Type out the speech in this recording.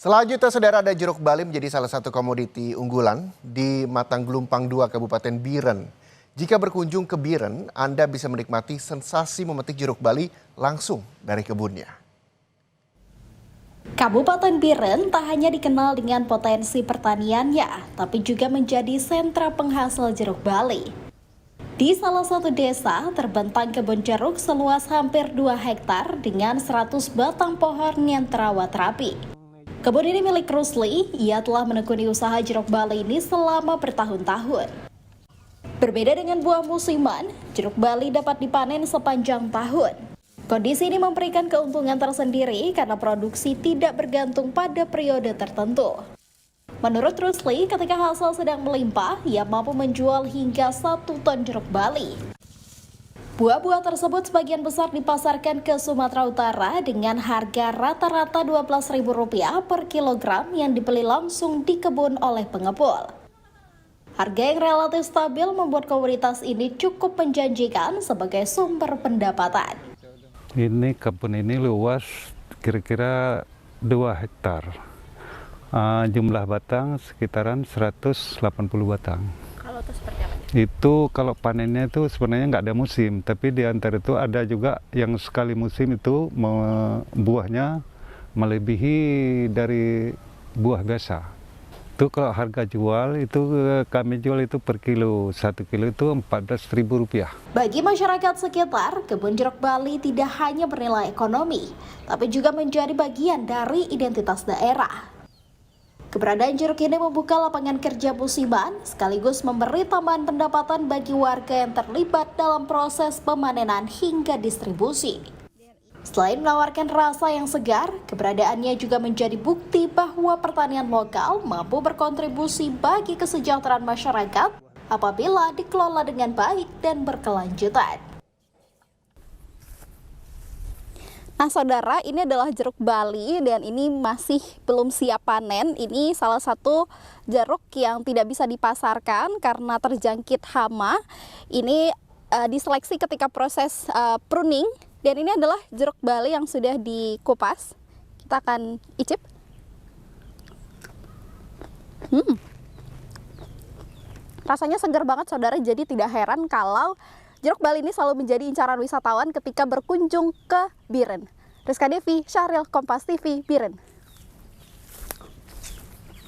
Selanjutnya, saudara, ada jeruk bali menjadi salah satu komoditi unggulan di Matanggelumpang 2 Kabupaten Biren. Jika berkunjung ke Biren, Anda bisa menikmati sensasi memetik jeruk bali langsung dari kebunnya. Kabupaten Biren tak hanya dikenal dengan potensi pertaniannya, tapi juga menjadi sentra penghasil jeruk bali. Di salah satu desa, terbentang kebun jeruk seluas hampir 2 hektar dengan 100 batang pohon yang terawat rapi. Kebun ini milik Rusli, ia telah menekuni usaha jeruk bali ini selama bertahun-tahun. Berbeda dengan buah musiman, jeruk bali dapat dipanen sepanjang tahun. Kondisi ini memberikan keuntungan tersendiri karena produksi tidak bergantung pada periode tertentu. Menurut Rusli, ketika hasil sedang melimpah, ia mampu menjual hingga 1 ton jeruk bali. Buah-buah tersebut sebagian besar dipasarkan ke Sumatera Utara dengan harga rata-rata Rp12.000 per kilogram yang dibeli langsung di kebun oleh pengepul. Harga yang relatif stabil membuat komoditas ini cukup menjanjikan sebagai sumber pendapatan. Ini kebun ini luas kira-kira 2 hektar. Jumlah batang sekitaran 180 batang. Kalau itu seperti apa? Itu kalau panennya itu sebenarnya nggak ada musim, tapi di antara itu ada juga yang sekali musim itu buahnya melebihi dari buah biasa. Itu kalau harga jual itu kami jual itu per kilo, 1 kilo itu Rp14.000. Bagi masyarakat sekitar, kebun jeruk bali tidak hanya bernilai ekonomi, tapi juga menjadi bagian dari identitas daerah. Keberadaan jeruk ini membuka lapangan kerja musiman, sekaligus memberi tambahan pendapatan bagi warga yang terlibat dalam proses pemanenan hingga distribusi. Selain menawarkan rasa yang segar, keberadaannya juga menjadi bukti bahwa pertanian lokal mampu berkontribusi bagi kesejahteraan masyarakat apabila dikelola dengan baik dan berkelanjutan. Nah saudara, ini adalah jeruk bali dan ini masih belum siap panen. Ini salah satu jeruk yang tidak bisa dipasarkan karena terjangkit hama. Ini diseleksi ketika proses pruning. Dan ini adalah jeruk bali yang sudah dikupas. Kita akan icip. Rasanya segar banget saudara, jadi tidak heran kalau jeruk bali ini selalu menjadi incaran wisatawan ketika berkunjung ke Biren. Rizka Devi, Syahril, Kompas TV, Biren.